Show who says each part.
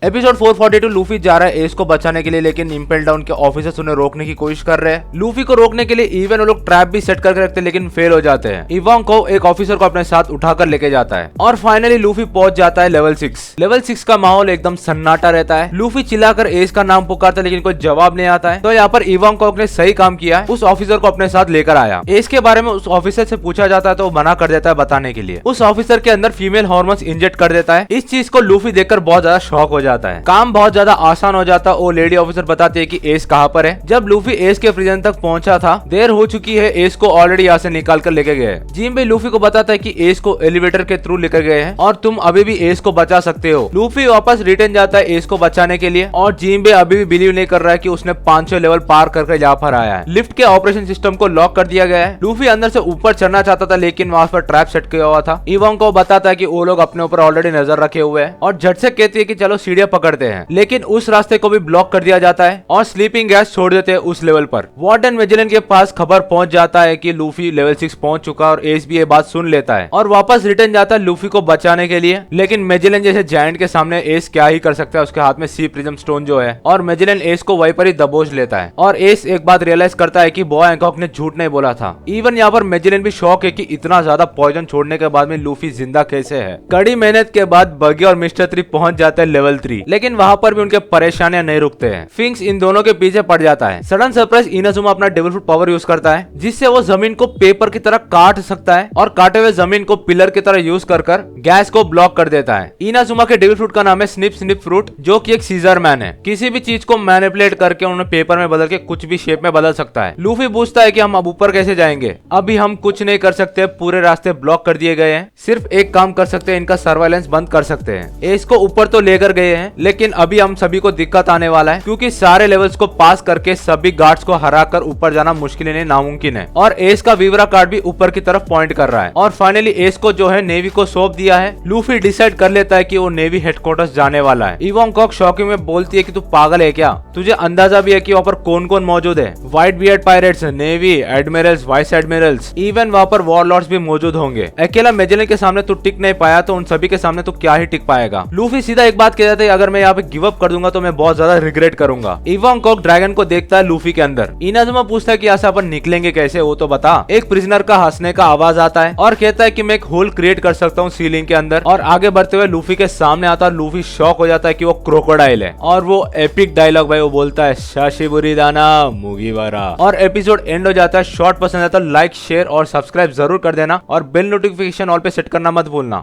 Speaker 1: Episode 442 Luffy जा रहा है एस को बचाने के लिए, लेकिन इंपेल डाउन के ऑफिसर्स उन्हें रोकने की कोशिश कर रहे हैं। लूफी को रोकने के लिए इवन वो लोग ट्रैप भी सेट करके रखते हैं, लेकिन फेल हो जाते हैं। इवांग को एक ऑफिसर को अपने साथ उठाकर लेके जाता है और फाइनली लूफी पहुंच जाता है लेवल 6। लेवल 6 का माहौल एकदम सन्नाटा रहता है। लूफी चिल्लाकर एस का नाम पुकारता है, लेकिन कोई जवाब नहीं आता है। तो यहाँ पर इवांग को ने सही काम किया है, उस ऑफिसर को अपने साथ लेकर आया। एस के बारे में उस ऑफिसर से पूछा जाता है तो वो मना कर देता है बताने के लिए। उस ऑफिसर के अंदर फीमेल हार्मोन्स इंजेक्ट कर देता है। इस चीज को लूफी देखकर बहुत ज्यादा शॉक हो जाता है। काम बहुत ज्यादा आसान हो जाता। वो लेडी ऑफिसर बताती है कि एस कहाँ पर है। जब लूफी एस के प्रिजन तक पहुंचा था, देर हो चुकी है। एस को ऑलरेडी यहाँ से निकाल कर लेके गए। जिम भी लूफी को बताता है कि एस को एलिवेटर के थ्रू लेकर गए हैं और तुम अभी भी एस को बचा सकते हो। लूफी वापस रिटर्न जाता है एस को बचाने के लिए और जिम भी अभी भी बिलीव नहीं कर रहा है कि उसने 500 लेवल पार करके यहाँ पर आया है। लिफ्ट के ऑपरेशन सिस्टम को लॉक कर दिया गया है। लूफी अंदर से ऊपर चढ़ना चाहता था, लेकिन वहां पर ट्रैप सेट किया हुआ था। इवांग को बताता है कि वो लोग अपने ऊपर ऑलरेडी नजर रखे हुए हैं और झट से कहती है कि चलो सीढ़ियां पकड़ते हैं, लेकिन उस रास्ते को भी ब्लॉक कर दिया जाता है और स्लीपिंग गैस छोड़ देते हैं उस लेवल पर। वार्डन मैजेलन के पास खबर पहुंच जाता है कि लूफी लेवल 6 पहुंच चुका और एस भी ये बात सुन लेता है और वापस रिटर्न जाता है लूफी को बचाने के लिए। लेकिन मैजेलन जैसे जायंट के सामने एस क्या ही कर सकता है। उसके हाथ में सी प्रिज्म स्टोन जो है और मैजेलन एस को वहीं पर ही दबोच लेता है और एस एक बात रियलाइज करता है कि बॉय हैंकॉक ने झूठ नहीं बोला था। इवन यहाँ पर मैजेलन भी शॉक है कि इतना ज्यादा पॉइजन छोड़ने के बाद में लूफी जिंदा कैसे है। कड़ी मेहनत के बाद बगी और मिस्टर 3 पहुंच जाते हैं लेवल 3, लेकिन वहां पर भी उनके परेशानियां नहीं रुकते हैं। फिंक्स इन दोनों के पीछे पड़ जाता है। सडन सरप्राइज इनाजुमा अपना डेविल फ्रूट पावर यूज करता है, जिससे वो जमीन को पेपर की तरह काट सकता है और काटे हुए जमीन को पिलर की तरह यूज कर गैस को ब्लॉक कर देता है। इनाजुमा के डेविल फ्रूट का नाम है स्निप स्निप फ्रूट, जो कि एक सीजर मैन है। किसी भी चीज को मैनिपुलेट करके उन्हें पेपर में बदल के कुछ भी शेप में बदल सकता है। लूफी पूछता है कि हम अब ऊपर कैसे जाएंगे। अभी हम कुछ नहीं कर सकते, पूरे रास्ते ब्लॉक कर दिए गए हैं। सिर्फ एक काम कर सकते हैं, इनका सर्वाइलेंस बंद कर सकते हैं। एस को ऊपर तो लेकर गए हैं, लेकिन अभी हम सभी को दिक्कत आने वाला है, क्योंकि सारे लेवल्स को पास करके सभी गार्ड्स को हराकर ऊपर जाना मुश्किल नहीं नामुमकिन है। और एस का विवरा कार्ड भी ऊपर की तरफ पॉइंट कर रहा है। और फाइनली एस को जो है नेवी को सौंप दिया है। लूफी डिसाइड कर लेता है कि वो नेवी हेडक्वार्टर्स जाने वाला है। इवांग कॉक शॉकिंग में बोलती है कि तू पागल है क्या? तुझे अंदाजा भी है कि वहाँ पर कौन कौन मौजूद है? White beard pirates, navy, Admirals, vice Admirals, even वहाँ पर वॉरलॉर्ड्स भी मौजूद होंगे। अकेला मैजेलन के सामने तू टिक नहीं पाया, तो उन सभी के सामने तू क्या ही टिक पाएगा। लूफी सीधा एक बात कह जाता है, अगर मैं यहाँ पे गिव अप कर दूंगा तो मैं बहुत ज्यादा रिग्रेट करूंगा। इवांग कॉक ड्रैगन को देखता है लूफी के अंदर। इनाजुमा पूछता है कि यहाँ से अपन निकलेंगे कैसे, वो तो बता। एक प्रिजनर का हंसने का आवाज आता है और कहता है कि मैं एक होल क्रिएट कर सकता हूँ सीलिंग के अंदर, और आगे बढ़ते हुए लूफी के सामने आता है। लूफी शॉक हो जाता है कि वो क्रोकोडाइल है और वो एपिक डायलॉग भाई वो बोलता है शाशिबुरी दाना मुगीवारा। और एपिसोड एंड हो जाता है। शॉर्ट पसंद आता है लाइक शेयर और सब्सक्राइब जरूर कर देना और बेल नोटिफिकेशन ऑल पे सेट करना मत भूलना।